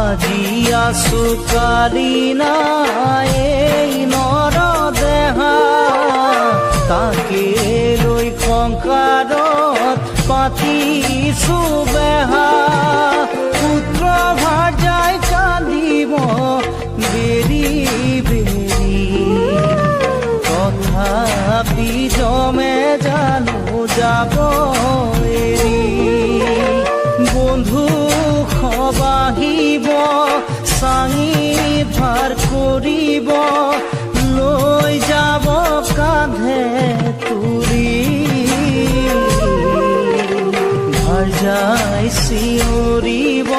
আজি আছো কালি নাই এই নৰ দেহা তাকে লৈ সংসাৰত পাতিছো বেহা পুত্ৰ ভাৰ্যাই কান্দিব বেৰি বেৰি তথাপি জমে জানো যাব এৰি বন্ধু খবাহিব চাঙি ভাৰ কৰিব লৈ যাব কাঁধে তুলি ভাৰ্যাই চিঞৰিব